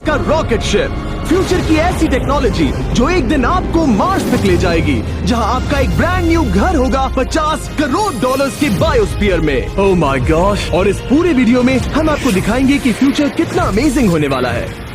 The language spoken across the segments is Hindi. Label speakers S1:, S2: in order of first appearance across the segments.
S1: का रॉकेट शिप, फ्यूचर की ऐसी टेक्नोलॉजी जो एक दिन आपको मार्स तक ले जाएगी, जहां आपका एक ब्रांड न्यू घर होगा 50 करोड़ डॉलर्स के बायोस्फीयर में। Oh my gosh! और इस पूरे वीडियो में हम आपको दिखाएंगे कि फ्यूचर कितना अमेजिंग होने वाला है।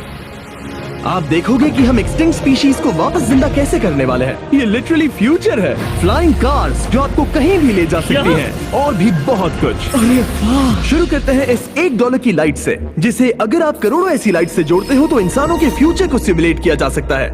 S1: आप देखोगे कि हम एक्सटिंक्ट स्पीशीज को वापस जिंदा कैसे करने वाले हैं। ये लिटरली फ्यूचर है। फ्लाइंग कार्स जो आपको कहीं भी ले जा सकती हैं, और भी बहुत कुछ। अरे वाह! शुरू करते हैं इस $1 की लाइट से, जिसे अगर आप करोड़ों ऐसी लाइट से जोड़ते हो तो इंसानों के फ्यूचर को सिमुलेट किया जा सकता है,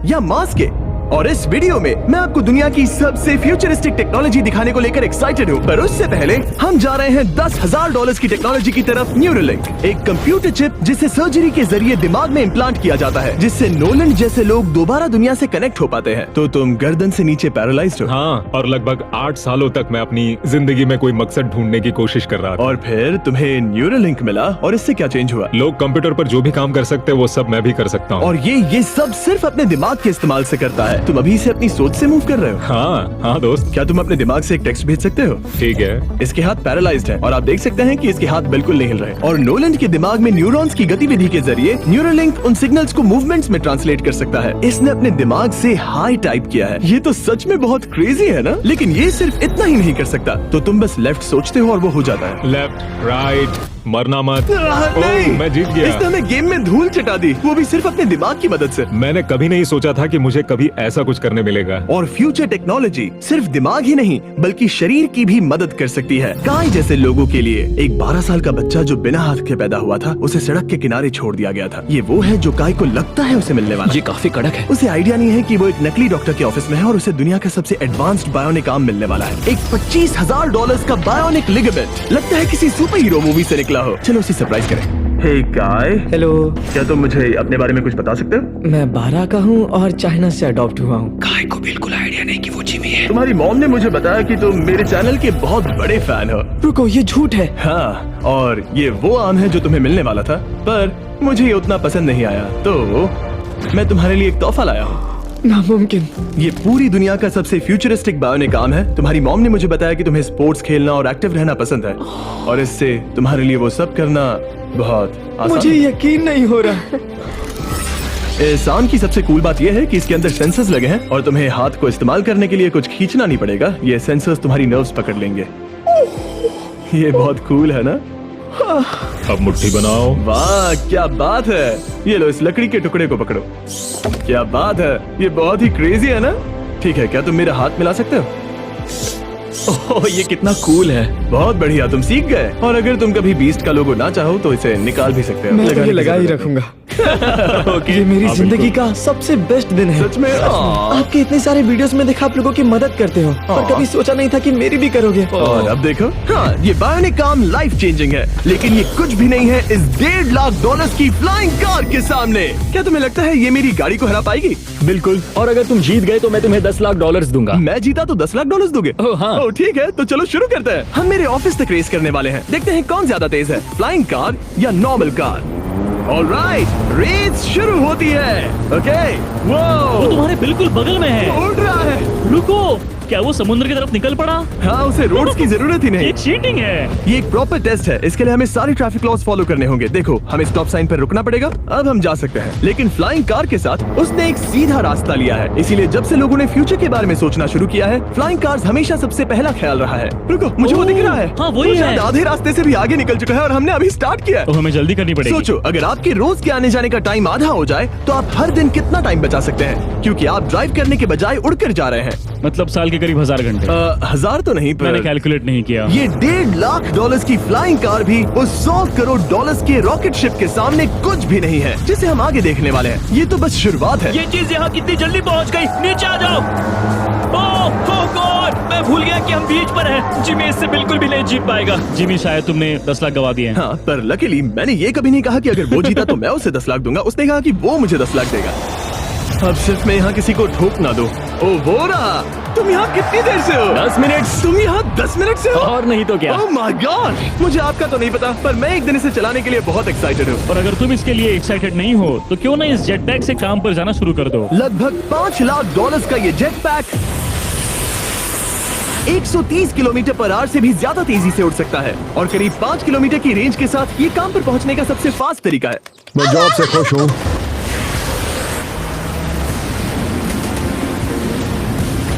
S1: या मार्स के। और इस वीडियो में मैं आपको दुनिया की सबसे फ्यूचरिस्टिक टेक्नोलॉजी दिखाने को लेकर एक्साइटेड हूँ। पर उससे पहले हम जा रहे हैं $10,000 की टेक्नोलॉजी की तरफ। न्यूरोलिंक, एक कंप्यूटर चिप जिसे सर्जरी के जरिए दिमाग में इम्प्लांट किया जाता है, जिससे नोलन जैसे लोग दोबारा दुनिया से कनेक्ट हो पाते हैं। तो तुम गर्दन से नीचे पैरालाइज्ड हो।
S2: हाँ, और लगभग 8 सालों तक मैं अपनी जिंदगी में कोई मकसद ढूंढने की कोशिश कर रहा था।
S1: और फिर तुम्हें न्यूरोलिंक मिला, और इससे क्या चेंज हुआ?
S2: लोग कंप्यूटर पर जो भी काम कर सकते हैं वो सब मैं भी कर सकता हूँ।
S1: और ये सब सिर्फ अपने दिमाग के इस्तेमाल से करता है। तुम अभी से अपनी सोच से मूव कर रहे हो।
S2: हाँ दोस्त।
S1: क्या तुम अपने दिमाग से एक टेक्स्ट भेज सकते हो?
S2: ठीक है।
S1: इसके हाथ पैरालाइज्ड है, और आप देख सकते हैं कि इसके हाथ बिल्कुल नहीं हिल रहे। और नोलैंड के दिमाग में न्यूरॉन्स की गतिविधि के जरिए न्यूरोलिंक उन सिग्नल्स को मूवमेंट्स में ट्रांसलेट कर सकता है। इसने अपने दिमाग से हाई टाइप किया है। ये तो सच में बहुत क्रेजी है ना? लेकिन ये सिर्फ इतना ही नहीं कर सकता। तो तुम बस लेफ्ट सोचते हो और वो हो जाता है।
S2: लेफ्ट, राइट, मरना मत।
S1: नहीं,
S2: मैं जीत गया।
S1: इसने हमें गेम में धूल चटा दी, वो भी सिर्फ अपने दिमाग की मदद से।
S2: मैंने कभी नहीं सोचा था कि मुझे कभी ऐसा कुछ करने मिलेगा।
S1: और फ्यूचर टेक्नोलॉजी सिर्फ दिमाग ही नहीं बल्कि शरीर की भी मदद कर सकती है। काय जैसे लोगों के लिए एक 12 साल का बच्चा जो बिना हाथ के पैदा हुआ था, उसे सड़क के किनारे छोड़ दिया गया था। ये वो है जो काय को लगता है उसे मिलने वाला।
S3: ये काफी कड़क है।
S1: उसे आइडिया नहीं है कि वो एक नकली डॉक्टर के ऑफिस में है और उसे दुनिया का सबसे एडवांस्ड बायोनिक आर्म मिलने वाला है। एक $25,000 का बायोनिक लिगामेंट। लगता है किसी सुपर हीरो मूवी से निकला हो। चलो उसे सरप्राइज करें। हे काय,
S3: हेलो।
S1: क्या तुम मुझे अपने बारे में कुछ बता सकते हो?
S3: मैं 12 का हूँ और चाइना से अडॉप्ट हुआ हूँ।
S4: काय को बिल्कुल आइडिया नहीं कि वो जिमी है।
S1: तुम्हारी मॉम ने मुझे बताया कि तुम मेरे चैनल के बहुत बड़े फैन हो।
S3: रुको, ये झूठ है।
S1: हाँ, और ये वो आम है जो तुम्हें मिलने वाला था, पर मुझे ये उतना पसंद नहीं आया, तो मैं तुम्हारे लिए एक तोहफा लाया हूँ।
S3: नामुमकिन।
S1: ये पूरी दुनिया का सबसे फ्यूचरिस्टिक बायोनिक आर्म है। तुम्हारी मॉम ने मुझे बताया कि तुम्हें स्पोर्ट्स खेलना और एक्टिव रहना पसंद है, और इससे तुम्हारे लिए वो सब करना बहुत आसान
S3: मुझे
S1: है।
S3: यकीन नहीं हो रहा।
S1: इस आर्म की सबसे कूल बात यह है कि इसके अंदर सेंसर्स लगे हैं, और तुम्हें हाथ को इस्तेमाल करने के लिए कुछ खींचना नहीं पड़ेगा। ये सेंसर्स तुम्हारी नर्व्स पकड़ लेंगे। ये बहुत कूल है ना?
S2: अब मुट्ठी बनाओ।
S1: वाह, क्या बात है! ये लो, इस लकड़ी के टुकड़े को पकड़ो। क्या बात है! ये बहुत ही क्रेजी है ना? ठीक है, क्या तुम मेरा हाथ मिला सकते हो? ओह, ये कितना कूल है! बहुत बढ़िया, तुम सीख गए। और अगर तुम कभी बीस्ट का लोगो ना चाहो तो इसे निकाल भी सकते हो।
S3: मैं तो ये
S1: लगाने की
S3: लगा ही
S1: जरूरत
S3: रखूंगा।
S1: ओके।
S3: ये मेरी
S1: हाँ,
S3: जिंदगी
S1: बिल्कुल।
S3: का सबसे बेस्ट दिन है।
S1: सच में?
S3: आपके इतने सारे वीडियोस में देखा आप लोगों की मदद करते हो, पर कभी सोचा नहीं था कि मेरी भी करोगे।
S1: और अब देखो, हाँ, ये बायोनिक आर्म लाइफ चेंजिंग है, लेकिन ये कुछ भी नहीं है इस $1.5 की फ्लाइंग कार के सामने। क्या तुम्हें लगता है ये मेरी गाड़ी को हरा पाएगी? बिल्कुल।
S5: और अगर तुम जीत गए तो मैं तुम्हें $10 लाख दूंगा।
S1: मैं जीता तो $10 लाख दोगे?
S5: ओह, हाँ।
S1: ओह, ठीक है, तो चलो शुरू करते हैं। हम मेरे ऑफिस तक रेस करने वाले हैं। देखते हैं कौन ज्यादा तेज है, फ्लाइंग कार या नॉर्मल कार। ऑलराइट, रेस शुरू होती है। ओके,
S6: वो तुम्हारे बिल्कुल बगल में है।
S1: उड़ रहा है।
S6: रुको, क्या वो समुद्र की तरफ निकल पड़ा?
S1: हाँ, उसे रोड्स की जरूरत ही नहीं।
S6: ये चीटिंग है।
S1: ये एक प्रॉपर टेस्ट है। इसके लिए हमें सारे ट्रैफिक लॉज फॉलो करने होंगे। देखो, हमें स्टॉप साइन पर रुकना पड़ेगा। अब हम जा सकते हैं, लेकिन फ्लाइंग कार के साथ उसने एक सीधा रास्ता लिया है। इसीलिए जब से लोगों ने फ्यूचर के बारे में सोचना शुरू किया है, फ्लाइंग कार्स हमेशा सबसे पहला ख्याल रहा है। रुको, मुझे वो दिख रहा है।
S6: हाँ, वही
S1: वो
S6: है।
S1: शायद आधे रास्ते से भी आगे निकल चुका है और हमने अभी स्टार्ट किया है।
S6: तो हमें जल्दी करनी पड़ेगी।
S1: सोचो, अगर आपके रोज के आने जाने का टाइम आधा हो जाए तो आप हर दिन कितना टाइम बचा सकते हैं, क्योंकि आप ड्राइव करने के बजाय उड़कर जा रहे हैं।
S6: मतलब साल के करीब 1000 घंटे।
S1: 1000 तो नहीं,
S6: मैंने
S1: पर
S6: कैलकुलेट नहीं किया।
S1: ये $1.5 लाख की फ्लाइंग कार भी उस $100 करोड़ के रॉकेट शिप के सामने कुछ भी नहीं है, जिसे हम आगे देखने वाले हैं। ये तो बस शुरुआत है।
S6: ये चीज यहाँ कितनी जल्दी पहुँच गई। नीचे आ जाओ। ओह गॉड, मैं भूल गया कि हम बीच पर हैं। जिमी इससे बिल्कुल भी नहीं जीत पाएगा। जिमी, शायद तुमने 10 लाख गवा दिए हैं।
S1: हाँ, पर लकीली मैंने ये कभी नहीं कहा कि अगर वो जीता तो मैं उसे 10 लाख दूंगा। उसने कहा कि वो मुझे 10 लाख देगा। अब सिर्फ मैं यहाँ किसी को ठोक ना दो। ओ, वो रहा। तुम यहाँ कितनी देर से हो?
S5: 10 मिनट।
S1: तुम यहाँ 10 मिनट से हो?
S5: और नहीं तो क्या।
S1: ओह माय गॉड, मुझे आपका तो नहीं पता, पर मैं एक दिन इसे चलाने के लिए बहुत एक्साइटेड हूँ।
S6: और अगर तुम इसके लिए एक्साइटेड नहीं हो तो क्यों ना इस जेट पैक से काम पर जाना शुरू कर दो।
S1: लगभग $5 लाख का ये jet pack 130 kilometre per hour से भी ज्यादा तेजी से उड़ सकता है और करीब 5 किलोमीटर की रेंज के साथ ये काम पर पहुंचने का सबसे फास्ट तरीका है।
S7: मैं जॉब से खुश हूँ।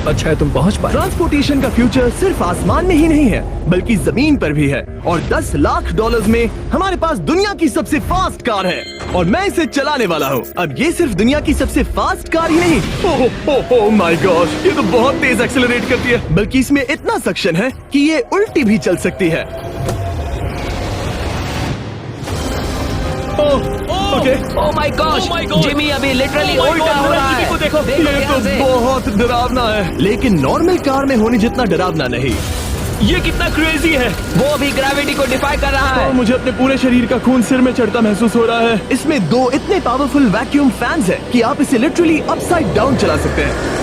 S3: अच्छा है तुम पहुंच पाए।
S1: ट्रांसपोर्टेशन का फ्यूचर सिर्फ आसमान में ही नहीं है बल्कि जमीन पर भी है और 10 लाख डॉलर्स में हमारे पास दुनिया की सबसे फास्ट कार है और मैं इसे चलाने वाला हूँ। अब ये सिर्फ दुनिया की सबसे फास्ट कार ही नहीं, ओह माय गॉड, ये तो बहुत तेज एक्सेलरेट करती है, बल्कि इसमें इतना सक्शन है कि ये उल्टी भी चल सकती है। Okay,
S4: oh my gosh, Jimmy अभी लिटरली उल्टा हो रहा है। देखो
S1: ये तो बहुत डरावना है, लेकिन नॉर्मल कार में होने जितना डरावना नहीं।
S6: ये कितना क्रेजी है।
S4: वो भी ग्रेविटी को डिफाई कर रहा है।
S1: मुझे अपने पूरे शरीर का खून सिर में चढ़ता महसूस हो रहा है। इसमें 2 इतने पावरफुल वैक्यूम फैंस हैं कि आप इसे लिटरली अपसाइड डाउन चला सकते हैं।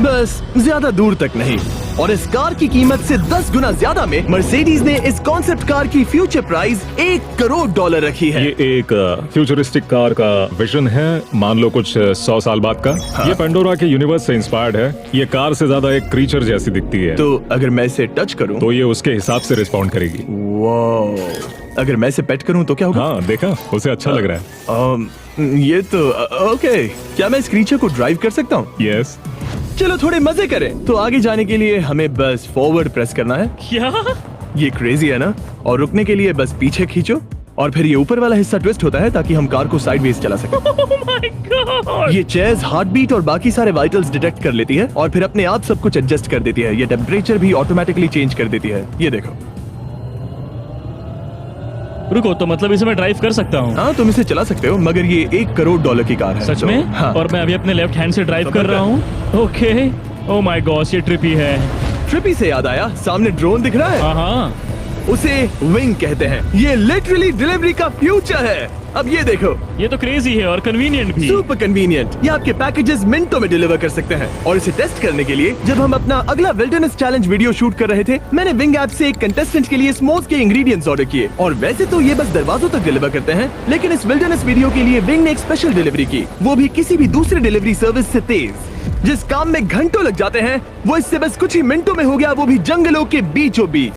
S1: बस ज्यादा दूर तक नहीं। और इस कार की कीमत से 10 गुना ज्यादा में मर्सिडीज ने इस कॉन्सेप्ट कार की फ्यूचर प्राइस $1 करोड़ रखी है।
S2: ये एक फ्यूचरिस्टिक कार का विजन है, मान लो कुछ 100 साल बाद का। ये पेंडोरा के यूनिवर्स से इंस्पायर्ड है। ये कार से ज्यादा एक क्रीचर जैसी दिखती है,
S1: तो अगर मैं इसे टच करूं
S2: तो ये उसके हिसाब से रिस्पॉन्ड करेगी।
S1: वाह, अगर मैं इसे पेट करूं तो क्या होगा?
S2: हाँ देखा, उसे अच्छा लग रहा है।
S1: ये तो ओके। क्या मैं इस क्रीचर को ड्राइव कर सकता हूँ?
S2: यस।
S1: चलो थोड़े मजे करें। तो आगे जाने के लिए हमें बस फॉरवर्ड प्रेस करना है।
S6: क्या?
S1: ये क्रेजी है ना? और रुकने के लिए बस पीछे खींचो और फिर ये ऊपर वाला हिस्सा ट्विस्ट होता है ताकि हम कार को साइडवेज चला सकें।
S6: Oh my God!
S1: ये चेयर्स हार्ट बीट और बाकी सारे वाइटल्स डिटेक्ट कर लेती है और फिर अपने आप सब कुछ एडजस्ट कर देती है। ये टेम्परेचर भी ऑटोमेटिकली चेंज कर देती है। ये देखो।
S6: रुको, तो मतलब इसे मैं ड्राइव कर सकता हूँ?
S1: हाँ, तुम इसे चला सकते हो, मगर ये $1 करोड़ की कार है।
S6: सच
S1: तो,
S6: में?
S1: हाँ।
S6: और मैं अभी अपने लेफ्ट हैंड से ड्राइव कर रहा हूँ। ओके। ओह माय गॉड, ये ट्रिपी है।
S1: ट्रिपी से याद आया, सामने ड्रोन दिख रहा है?
S6: हाँ।
S1: उसे विंग कहते हैं। ये लिटरली डिलीवरी का फ्यूचर है। अब ये देखो,
S6: ये तो क्रेजी है और कन्वीनियंट भी।
S1: Super convenient. ये आपके पैकेजेस मिनटों में डिलीवर कर सकते हैं। और इसे टेस्ट करने के लिए जब हम अपना अगला विल्डरनेस चैलेंज वीडियो शूट कर रहे थे, मैंने विंग ऐप से एक कंटेस्टेंट के लिए स्मोक्स के इंग्रेडिएंट्स ऑर्डर किए। और वैसे तो ये बस दरवाजों तक डिलीवर करते हैं, लेकिन इस विल्डरनेस वीडियो के लिए विंग ने एक स्पेशल डिलीवरी की, वो भी किसी भी दूसरे डिलीवरी सर्विस से तेज। जिस काम में घंटों लग जाते हैं, वो इससे बस कुछ ही मिनटों में हो गया, वो भी जंगलों के बीचों बीच।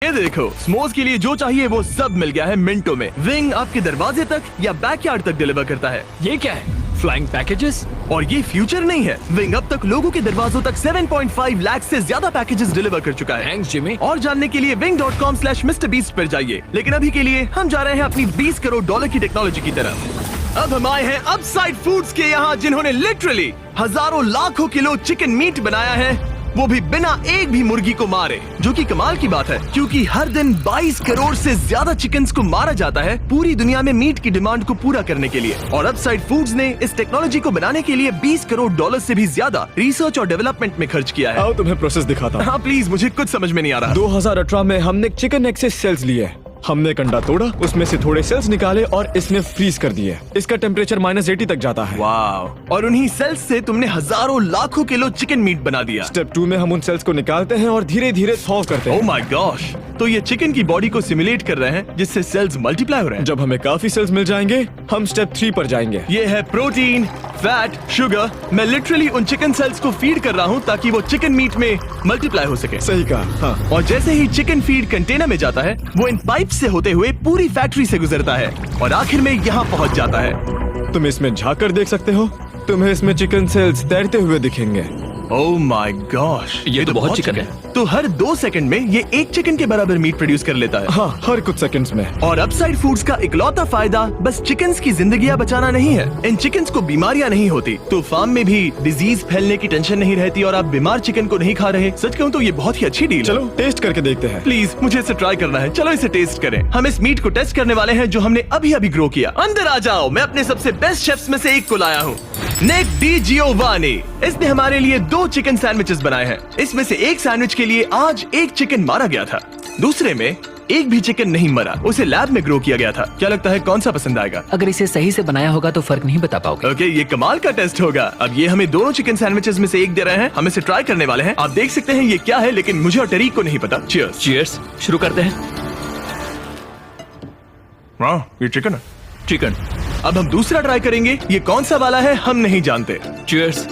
S1: ये देखो, स्मोक्स के लिए जो चाहिए वो सब मिल गया है मिनटों में। विंग आपके दरवाजे तक या बैकयार्ड तक डिलीवर करता है।
S4: ये क्या है? Flying packages?
S1: और ये फ्यूचर नहीं है। विंग अब तक लोगों के दरवाजों तक 7.5 लाख से ज्यादा पैकेजेस डिलीवर कर चुका है।
S4: Thanks Jimmy.
S1: और जानने के लिए wing.com/MrBeast पर जाइए। लेकिन अभी के लिए हम जा रहे हैं अपनी $20 करोड़ की टेक्नोलॉजी की तरफ। अब हम आए हैं अपसाइड फूड्स के यहाँ, जिन्होंने लिटरली हजारों लाखों किलो चिकन मीट बनाया है, वो भी बिना एक भी मुर्गी को मारे। जो कि कमाल की बात है, क्योंकि हर दिन 22 करोड़ से ज्यादा चिकन्स को मारा जाता है पूरी दुनिया में मीट की डिमांड को पूरा करने के लिए। और अपसाइड फूड्स ने इस टेक्नोलॉजी को बनाने के लिए $20 करोड़ से भी ज्यादा रिसर्च और डेवलपमेंट में खर्च किया है।
S3: आओ तुम्हें प्रोसेस दिखाता हूँ।
S1: हाँ प्लीज, मुझे कुछ समझ में नहीं आ रहा।
S3: 2018 में हमने चिकन नेक से सेल्स लिए। हमने एक अंडा तोड़ा, उसमें से थोड़े सेल्स निकाले और इसने फ्रीज कर दिए। इसका टेम्परेचर -80 तक जाता है।
S1: वाव। और उन्हीं सेल्स से तुमने हजारों लाखों किलो चिकन मीट बना दिया।
S3: स्टेप 2 में हम उन सेल्स को निकालते हैं और धीरे धीरे थॉ करते
S1: ओह
S3: हैं।
S1: माय गॉश, तो ये चिकन की बॉडी को सिमुलेट कर रहे हैं, जिससे सेल्स मल्टीप्लाई हो रहे हैं।
S3: जब हमें काफी सेल्स मिल जाएंगे, हम स्टेप 3 पर जाएंगे।
S1: ये है प्रोटीन, फैट, शुगर। मैं लिटरली उन चिकन सेल्स को फीड कर रहा हूँ ताकि वो चिकन मीट में मल्टीप्लाई हो सके।
S3: सही कहा। हाँ।
S1: और जैसे ही चिकन फीड कंटेनर में जाता है, वो इन पाइप से होते हुए पूरी फैक्ट्री से गुजरता है और आखिर में यहाँ पहुँच जाता है।
S3: तुम इसमें झाँक कर देख सकते हो, तुम्हें इसमें चिकन सेल्स तैरते हुए दिखेंगे।
S1: ओह माय गॉश,
S4: ये तो बहुत चिकन है।
S1: तो हर 2 सेकंड में ये 1 चिकन के बराबर मीट प्रोड्यूस कर लेता है।
S3: हाँ, हर कुछ सेकंड्स में।
S1: और अपसाइड फूड्स का इकलौता फायदा बस चिकन्स की जिंदगियां बचाना नहीं है। इन चिकन्स को बीमारियां नहीं होती, तो फार्म में भी डिजीज फैलने की टेंशन नहीं रहती और आप बीमार चिकन को नहीं खा रहे। सच कहूँ तो ये बहुत ही अच्छी डील है।
S3: चलो टेस्ट करके देखते हैं।
S1: प्लीज, मुझे इसे ट्राई करना है। चलो इसे टेस्ट करें। हम इस मीट को टेस्ट करने वाले हैं जो हमने अभी अभी ग्रो किया। अंदर आ जाओ, मैं अपने सबसे बेस्ट शेफ्स में से एक को लाया हूँ, निक डी जियोवानी। इसने हमारे लिए 2 चिकन सैंडविचेस बनाए हैं। इसमें से एक सैंडविच के लिए आज 1 चिकन मारा गया था, दूसरे में एक भी चिकन नहीं मरा, उसे लैब में ग्रो किया गया था। क्या लगता है कौन सा पसंद आएगा?
S4: अगर इसे सही से बनाया होगा तो फर्क नहीं बता पाओगे।
S1: ओके, ये कमाल का टेस्ट होगा। अब ये हमें दोनों चिकन सैंडविचेस में से एक दे रहे हैं, हम इसे ट्राई करने वाले हैं। आप देख सकते हैं ये क्या है, लेकिन मुझे और टरीक को नहीं पता। चीयर्स।
S6: चीयर्स। शुरू करते हैं।
S1: वाह, ये चिकन है।
S6: चिकन।
S1: अब हम दूसरा ट्राई करेंगे। ये कौन सा वाला है हम नहीं जानते।
S6: चीयर्स।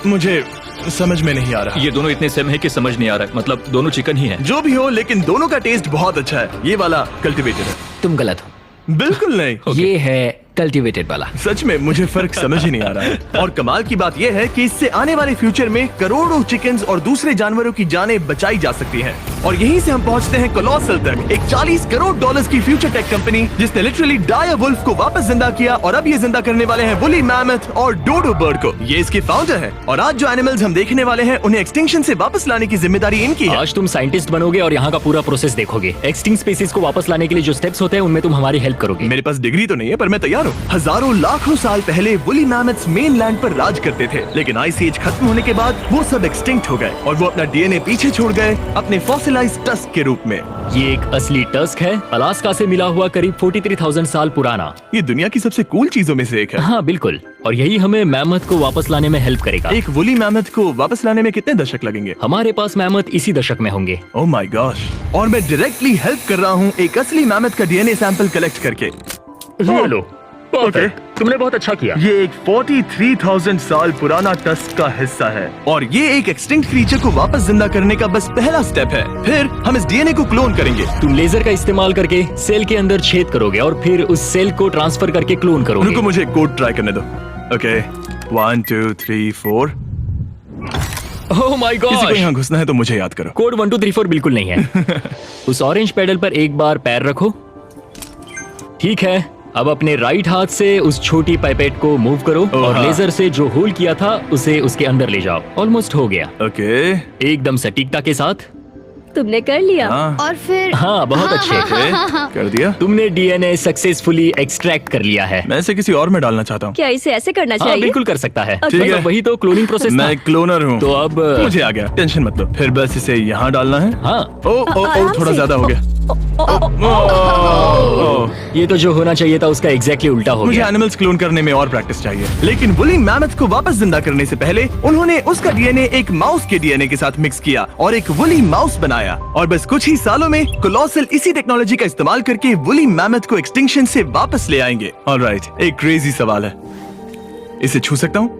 S1: मुझे समझ में नहीं आ रहा।
S6: ये दोनों इतने सेम है कि समझ नहीं आ रहा है, मतलब दोनों चिकन ही है।
S1: जो भी हो, लेकिन दोनों का टेस्ट बहुत अच्छा है। ये वाला कल्टीवेटेड है।
S4: तुम गलत हो।
S1: बिल्कुल नहीं।
S4: ये है कल्टीवेटेड वाला।
S1: सच में मुझे फर्क समझ ही नहीं आ रहा है। और कमाल की बात यह है कि इससे आने वाले फ्यूचर में करोड़ों चिकन्स और दूसरे जानवरों की जानें बचाई जा सकती हैं। और यहीं से हम पहुंचते हैं कोलोसल तक, एक $40 करोड़ की फ्यूचर टेक कंपनी जिसने लिटरली डायर वुल्फ को वापस जिंदा किया और अब ये जिंदा करने वाले हैं वुली मैमथ और डोडो बर्ड को। ये इसके फाउंडर हैं और आज जो एनिमल्स हम देखने वाले हैं उन्हें एक्सटिंक्शन से वापस लाने की जिम्मेदारी इनकी है।
S5: आज तुम साइंटिस्ट बनोगे और यहाँ का पूरा प्रोसेस देखोगे। एक्सटिंक्ट स्पीसीज को वापस लाने के लिए जो स्टेप्स होते हैं उनमें तुम हमारी हेल्प करोगे।
S1: मेरे पास डिग्री तो नहीं है, पर मैं तैयार हूँ। हजारों लाखों साल पहले वुली मैमथ्स मेनलैंड पर राज करते थे, लेकिन आइस एज खत्म होने के बाद वो सब एक्सटिंक्ट हो गए और वो अपना डीएनए पीछे छोड़ गए अपने फॉसिलाइज्ड टस्क के रूप में।
S5: ये एक असली टस्क है, अलास्का से मिला हुआ, करीब 43,000 साल पुराना।
S1: ये दुनिया की सबसे कूल चीजों में से एक है।
S5: हाँ बिल्कुल, और यही हमें मैमथ को वापस लाने में हेल्प करेगा।
S1: एक वुली मैमथ को वापस लाने में कितने दशक लगेंगे?
S5: हमारे पास मैमथ इसी दशक में होंगे।
S1: Oh my gosh. और मैं डायरेक्टली हेल्प कर रहा हूँ एक असली मैमथ का डीएनए सैंपल कलेक्ट करके।
S5: ये लो,
S1: ओके।
S5: तुमने बहुत अच्छा किया।
S1: ये एक 43,000 साल पुराना टस्क का हिस्सा है और ये एक एक्सटिंक्ट क्रीचर को वापस जिंदा करने का बस पहला स्टेप है। फिर हम इस डीएनए को क्लोन करेंगे।
S5: तुम लेजर का इस्तेमाल करके सेल के अंदर छेद करोगे और फिर उस सेल को ट्रांसफर करके क्लोन करोगे।
S1: रुको, मुझे एक कोड ट्राई करने दो। ओके, 1 2 3 4।
S5: ओह माय
S1: किसी को
S5: गॉड,
S1: यहाँ घुसना है तो मुझे याद करो।
S5: कोड 1 2 3 4 बिल्कुल नहीं है। उस ऑरेंज पेडल पर एक बार पैर रखो। ठीक है, अब अपने राइट हाथ से उस छोटी पाइपेट को मूव करो और
S1: हाँ।
S5: लेजर से जो होल किया था उसे उसके अंदर ले जाओ। ऑलमोस्ट हो गया,
S1: ओके।
S5: एकदम सटीकता के साथ।
S7: तुमने कर लिया।
S1: हाँ।
S7: और फिर
S5: हाँ बहुत अच्छे।
S1: ओके, कर दिया।
S5: तुमने डीएनए सक्सेसफुली एक्सट्रैक्ट कर लिया है।
S1: मैं इसे किसी और में डालना चाहता हूँ।
S7: क्या इसे ऐसे करना
S5: हाँ
S7: चाहिए?
S5: बिल्कुल कर सकता है।
S7: ठीक
S1: है।
S5: मतलब वही तो क्लोनिंग प्रोसेस था।
S1: मैं क्लोनर हूँ।
S5: तो अब
S1: मुझे आ गया, टेंशन मत लो। फिर बस इसे यहाँ डालना है।
S5: हाँ,
S1: ओ
S7: आराम
S1: थोड़ा
S7: से।
S1: ज्यादा हो गया।
S5: ये तो जो होना चाहिए था उसका एग्जैक्टली उल्टा हो
S1: मुझे
S5: गया।
S1: एनिमल्स क्लोन करने में और प्रैक्टिस चाहिए। लेकिन वुली मैमथ को वापस जिंदा करने से पहले उन्होंने उसका डीएनए एक माउस के डीएनए के साथ मिक्स किया और एक वुली माउस बनाया। और बस कुछ ही सालों में कोलोसल इसी टेक्नोलॉजी का इस्तेमाल करके वुली मैमथ को एक्सटिंक्शन से वापस ले आएंगे। ऑलराइट, एक क्रेजी सवाल है, इसे छू सकता हूँ?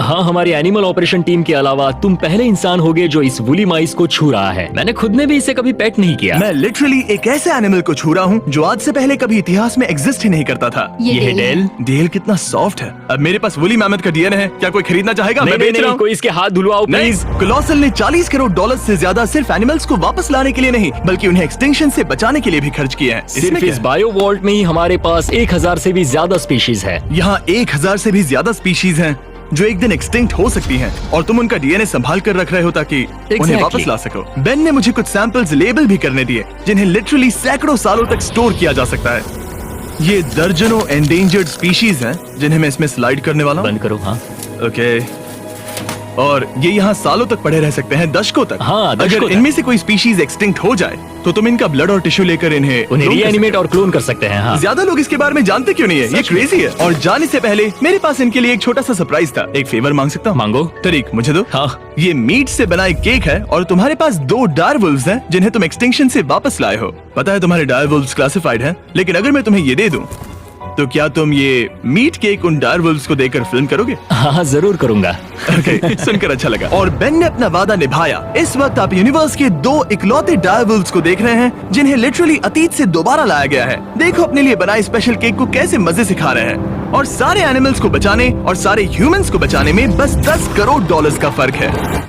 S5: हाँ, हमारी एनिमल ऑपरेशन टीम के अलावा तुम पहले इंसान होगे जो इस वुली माइस को छू रहा है। मैंने खुद ने भी इसे कभी पेट नहीं किया।
S1: मैं लिटरली एक ऐसे एनिमल को छू रहा हूँ जो आज से पहले कभी इतिहास में एग्जिस्ट ही नहीं करता था।
S5: ये है डेल।
S1: डेल कितना सॉफ्ट है। अब मेरे पास वुली मैमथ का डीएनए है, क्या कोई खरीदना चाहेगा?
S5: नहीं
S1: मैं
S5: नहीं
S1: बेच रहा
S5: नहीं,
S1: हूँ।
S5: कोई इसके हाथ धुलवाओ प्लीज।
S1: नहीं, कोलोसल ने $40 करोड़ से ज्यादा सिर्फ एनिमल्स को वापस लाने के लिए नहीं, बल्कि उन्हें एक्सटिंक्शन से बचाने के लिए भी खर्च किए हैं।
S5: सिर्फ
S1: इसमें
S5: इस बायो वॉल्ट में ही हमारे पास 1000 से भी ज्यादा स्पीशीज है।
S1: यहाँ 1000 से भी ज्यादा स्पीशीज हैं जो एक दिन एक्सटिंक्ट हो सकती हैं और तुम उनका डीएनए संभाल कर रख रहे हो ताकि उन्हें वापस ला सको। बेन ने मुझे कुछ सैंपल्स लेबल भी करने दिए जिन्हें लिटरली सैकड़ों सालों तक स्टोर किया जा सकता है। ये दर्जनों एंडेंजर्ड स्पीशीज हैं जिन्हें मैं इसमें स्लाइड करने वाला हूँ।
S5: बंद करो। हाँ
S1: ओके, और ये यहाँ सालों तक पड़े रह सकते हैं, दशकों तक।
S5: हाँ, दशकों
S1: अगर
S5: तक।
S1: इनमें से कोई स्पीशीज एक्सटिंक्ट हो जाए तो तुम इनका ब्लड और टिश्यू लेकर
S5: उन्हें
S1: clone कर
S5: रीएनिमेट
S1: सकते हो।
S5: और क्लोन कर सकते हैं। हाँ,
S1: ज्यादा लोग इसके बारे में जानते क्यों नहीं है? ये क्रेजी है। और जाने से पहले मेरे पास इनके लिए एक छोटा सा सरप्राइज था। एक फेवर मांग सकता हूँ?
S5: मांगो।
S1: तरीक मुझे दो।
S5: हाँ।
S1: ये मीट से बना एक केक है और तुम्हारे पास 2 डायरवुल्व्स हैं जिन्हें तुम एक्सटिंक्शन से वापस लाए हो। पता है तुम्हारे डायरवुल्व्स क्लासिफाइड हैं, लेकिन अगर मैं तुम्हें ये दे दूं तो क्या तुम ये मीट केक उन डायरवुल्व्स को देकर फिल्म करोगे?
S5: हाँ जरूर करूंगा।
S1: ओके, सुनकर अच्छा लगा। और बेन ने अपना वादा निभाया। इस वक्त आप यूनिवर्स के 2 इकलौते डायरवुल्व्स को देख रहे हैं जिन्हें लिटरली अतीत से दोबारा लाया गया है। देखो अपने लिए बनाए स्पेशल केक को कैसे मजे से खा रहे हैं। और सारे एनिमल्स को बचाने और सारे ह्यूमंस को बचाने में बस $10 करोड़ का फर्क है।